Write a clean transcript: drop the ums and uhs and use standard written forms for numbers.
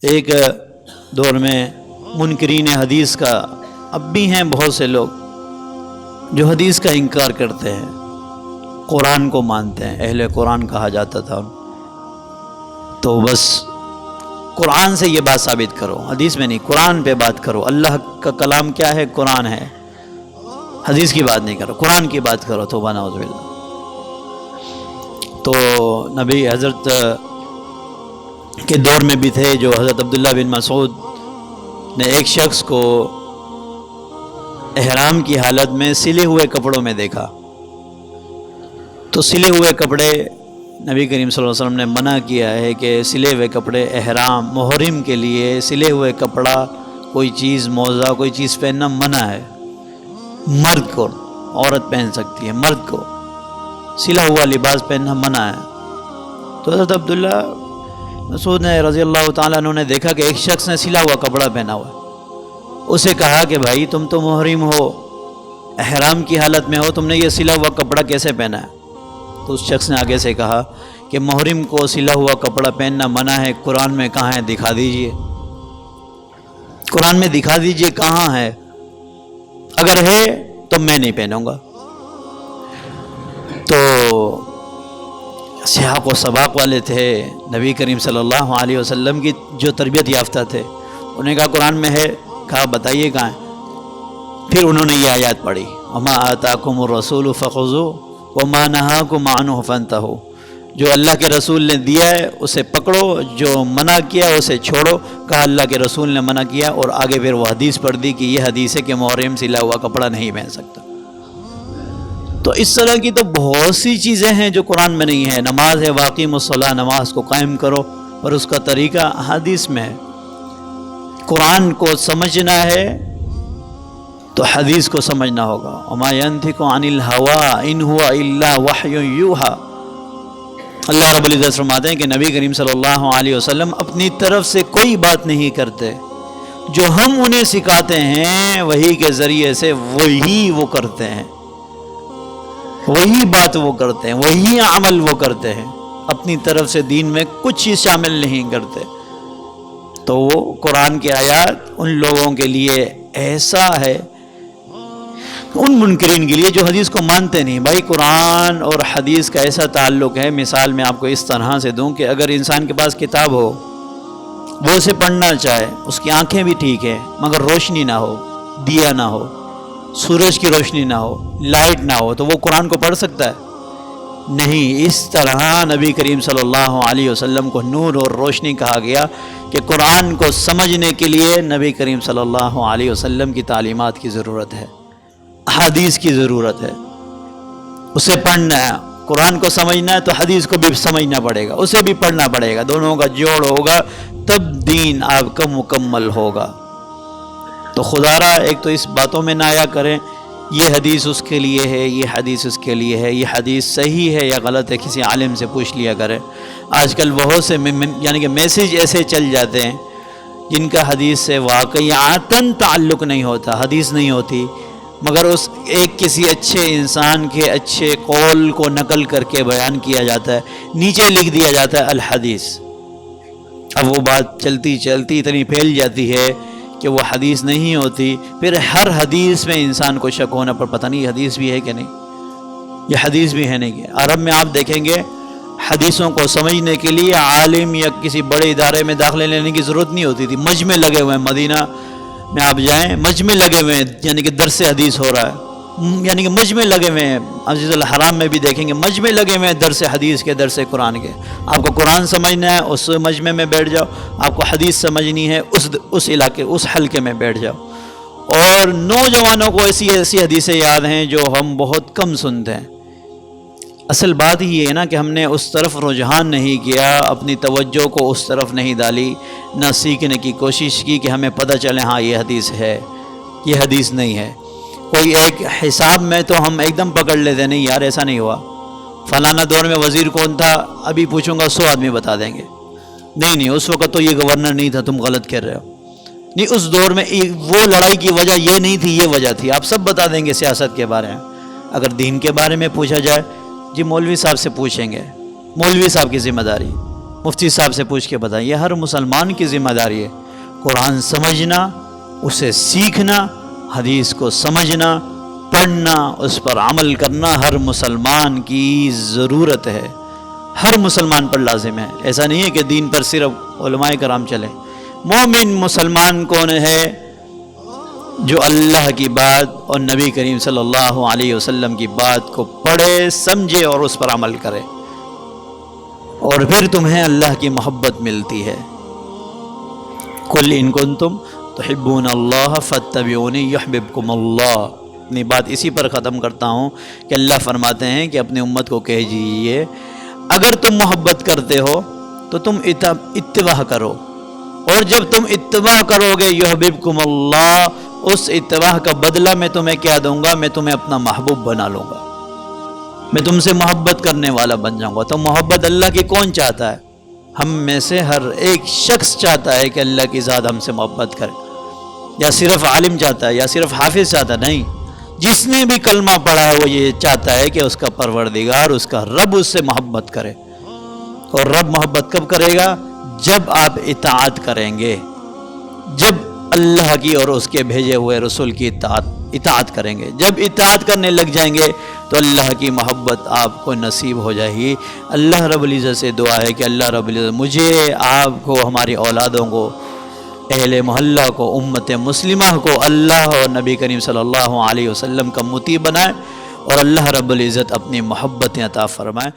ایک دور میں منکرین حدیث کا اب بھی ہیں بہت سے لوگ جو حدیث کا انکار کرتے ہیں، قرآن کو مانتے ہیں، اہل قرآن کہا جاتا تھا۔ تو بس قرآن سے یہ بات ثابت کرو، حدیث میں نہیں، قرآن پہ بات کرو۔ اللہ کا کلام کیا ہے؟ قرآن ہے، حدیث کی بات نہیں کرو، قرآن کی بات کرو۔ توبہ نعوذ باللہ۔ تو نبی حضرت کے دور میں بھی تھے جو حضرت عبداللہ بن مسعود نے ایک شخص کو احرام کی حالت میں سلے ہوئے کپڑوں میں دیکھا، تو سلے ہوئے کپڑے نبی کریم صلی اللہ علیہ وسلم نے منع کیا ہے کہ سلے ہوئے کپڑے احرام محرم کے لیے سلے ہوئے کپڑا کوئی چیز موزہ کوئی چیز پہننا منع ہے۔ مرد کو عورت پہن سکتی ہے، مرد کو سلا ہوا لباس پہننا منع ہے۔ تو حضرت عبداللہ مسعود نے رضی اللہ تعالیٰ عنہ نے دیکھا کہ ایک شخص نے سلا ہوا کپڑا پہنا ہوا ہے۔ اسے کہا کہ بھائی تم تو محرم ہو، احرام کی حالت میں ہو، تم نے یہ سلا ہوا کپڑا کیسے پہنا ہے؟ تو اس شخص نے آگے سے کہا کہ محرم کو سلا ہوا کپڑا پہننا منع ہے، قرآن میں کہاں ہے؟ دکھا دیجئے، قرآن میں دکھا دیجئے کہاں ہے؟ اگر ہے تو میں نہیں پہنوں گا۔ تو سیاق و سباق والے تھے، نبی کریم صلی اللہ علیہ وسلم کی جو تربیت یافتہ تھے، انہوں نے کہا قرآن میں ہے، کہا بتائیے کہاں ہے؟ پھر انہوں نے یہ آیات پڑھی، وما آتاکم الرسول فخذوہ وما نہاکم عنہ فانتہوا، جو اللہ کے رسول نے دیا ہے اسے پکڑو، جو منع کیا اسے چھوڑو۔ کہا اللہ کے رسول نے منع کیا، اور آگے پھر وہ حدیث پڑھ دی کہ یہ حدیث ہے کہ محرم سلا ہوا کپڑا نہیں پہن سکتا۔ تو اس طرح کی تو بہت سی چیزیں ہیں جو قرآن میں نہیں ہے۔ نماز ہے، واقیم الصلاۃ، نماز کو قائم کرو، اور اس کا طریقہ حدیث میں ہے۔ قرآن کو سمجھنا ہے تو حدیث کو سمجھنا ہوگا۔ وما ينطق عن الهوى ان هو الا وحی یوحی۔ اللہ رب العزت فرماتے ہیں کہ نبی کریم صلی اللہ علیہ وسلم اپنی طرف سے کوئی بات نہیں کرتے، جو ہم انہیں سکھاتے ہیں وہی کے ذریعے سے وہی وہ کرتے ہیں، وہی بات وہ کرتے ہیں، وہی عمل وہ کرتے ہیں، اپنی طرف سے دین میں کچھ چیز شامل نہیں کرتے۔ تو وہ قرآن کی آیات ان لوگوں کے لیے ایسا ہے، ان منکرین کے لیے جو حدیث کو مانتے نہیں۔ بھائی قرآن اور حدیث کا ایسا تعلق ہے، مثال میں آپ کو اس طرح سے دوں کہ اگر انسان کے پاس کتاب ہو، وہ اسے پڑھنا چاہے، اس کی آنکھیں بھی ٹھیک ہیں، مگر روشنی نہ ہو، دیا نہ ہو، سورج کی روشنی نہ ہو، لائٹ نہ ہو، تو وہ قرآن کو پڑھ سکتا ہے؟ نہیں۔ اس طرح نبی کریم صلی اللہ علیہ وسلم کو نور اور روشنی کہا گیا کہ قرآن کو سمجھنے کے لیے نبی کریم صلی اللہ علیہ وسلم کی تعلیمات کی ضرورت ہے، حدیث کی ضرورت ہے۔ اسے پڑھنا ہے، قرآن کو سمجھنا ہے تو حدیث کو بھی سمجھنا پڑے گا، اسے بھی پڑھنا پڑے گا، دونوں کا جوڑ ہوگا تب دین آپ کا مکمل ہوگا۔ تو خدا را ایک تو اس باتوں میں نہ آیا کریں یہ حدیث اس کے لیے ہے، یہ حدیث اس کے لیے ہے، یہ حدیث صحیح ہے یا غلط ہے، کسی عالم سے پوچھ لیا کریں۔ آج کل بہت سے یعنی کہ میسیج ایسے چل جاتے ہیں جن کا حدیث سے واقعاتاً تعلق نہیں ہوتا، حدیث نہیں ہوتی، مگر اس ایک کسی اچھے انسان کے اچھے قول کو نقل کر کے بیان کیا جاتا ہے، نیچے لکھ دیا جاتا ہے الحدیث۔ اب وہ بات چلتی چلتی اتنی پھیل جاتی ہے کہ وہ حدیث نہیں ہوتی، پھر ہر حدیث میں انسان کو شک ہونا پر پتہ نہیں حدیث بھی ہے کہ نہیں، یہ حدیث بھی ہے نہیں کہ۔ عرب میں آپ دیکھیں گے حدیثوں کو سمجھنے کے لیے عالم یا کسی بڑے ادارے میں داخلے لینے کی ضرورت نہیں ہوتی تھی، مجمع لگے ہوئے ہیں، مدینہ میں آپ جائیں مجمع لگے ہوئے ہیں، یعنی کہ درس حدیث ہو رہا ہے، یعنی کہ مجمع لگے ہوئے ہیں۔ مسجد الحرام میں بھی دیکھیں گے مجمع لگے ہوئے ہیں درس حدیث کے، درس قرآن کے۔ آپ کو قرآن سمجھنا ہے اس مجمع میں بیٹھ جاؤ، آپ کو حدیث سمجھنی ہے اس علاقے اس حلقے میں بیٹھ جاؤ۔ اور نوجوانوں کو ایسی حدیثیں یاد ہیں جو ہم بہت کم سنتے ہیں۔ اصل بات ہی ہے نا کہ ہم نے اس طرف رجحان نہیں کیا، اپنی توجہ کو اس طرف نہیں ڈالی، نہ سیکھنے کی کوشش کی کہ ہمیں پتہ چلے ہاں یہ حدیث ہے، یہ حدیث نہیں ہے۔ کوئی ایک حساب میں تو ہم ایک دم پکڑ لیتے، نہیں یار ایسا نہیں ہوا، فلانا دور میں وزیر کون تھا، ابھی پوچھوں گا 100 آدمی بتا دیں گے، نہیں اس وقت تو یہ گورنر نہیں تھا، تم غلط کہہ رہے ہو، نہیں اس دور میں وہ لڑائی کی وجہ یہ نہیں تھی، یہ وجہ تھی، آپ سب بتا دیں گے سیاست کے بارے میں۔ اگر دین کے بارے میں پوچھا جائے، جی مولوی صاحب سے پوچھیں گے، مولوی صاحب کی ذمہ داری، مفتی صاحب سے پوچھ کے بتائیں، یہ ہر مسلمان کی ذمہ داری ہے، قرآن سمجھنا، اسے سیکھنا، حدیث کو سمجھنا، پڑھنا، اس پر عمل کرنا ہر مسلمان کی ضرورت ہے، ہر مسلمان پر لازم ہے۔ ایسا نہیں ہے کہ دین پر صرف علماء کرام چلے۔ مومن مسلمان کون ہے؟ جو اللہ کی بات اور نبی کریم صلی اللہ علیہ وسلم کی بات کو پڑھے، سمجھے اور اس پر عمل کرے، اور پھر تمہیں اللہ کی محبت ملتی ہے۔ قل ان کنتم تحبون اللہ فاتبعونی یحببکم اللہ۔ اپنی بات اسی پر ختم کرتا ہوں کہ اللہ فرماتے ہیں کہ اپنی امت کو کہہ دیجیے اگر تم محبت کرتے ہو تو تم اتباع کرو، اور جب تم اتباع کرو گے یحببکم اللہ، اس اتباع کا بدلہ میں تمہیں کیا دوں گا؟ میں تمہیں اپنا محبوب بنا لوں گا، میں تم سے محبت کرنے والا بن جاؤں گا۔ تو محبت اللہ کی کون چاہتا ہے؟ ہم میں سے ہر ایک شخص چاہتا ہے کہ اللہ کی ذات ہم سے محبت کرے، یا صرف عالم چاہتا ہے یا صرف حافظ چاہتا ہے؟ نہیں، جس نے بھی کلمہ پڑھا ہے وہ یہ چاہتا ہے کہ اس کا پروردگار، اس کا رب اس سے محبت کرے۔ اور رب محبت کب کرے گا؟ جب آپ اطاعت کریں گے، جب اللہ کی اور اس کے بھیجے ہوئے رسول کی اطاعت کریں گے، جب اطاعت کرنے لگ جائیں گے تو اللہ کی محبت آپ کو نصیب ہو جائے گی۔ اللہ رب العزت سے دعا ہے کہ اللہ رب العزت مجھے، آپ کو، ہماری اولادوں کو، اہل محلہ کو، امت مسلمہ کو اللہ اور نبی کریم صلی اللہ علیہ وسلم کا مطیع بنائے، اور اللہ رب العزت اپنی محبتیں عطا فرمائے۔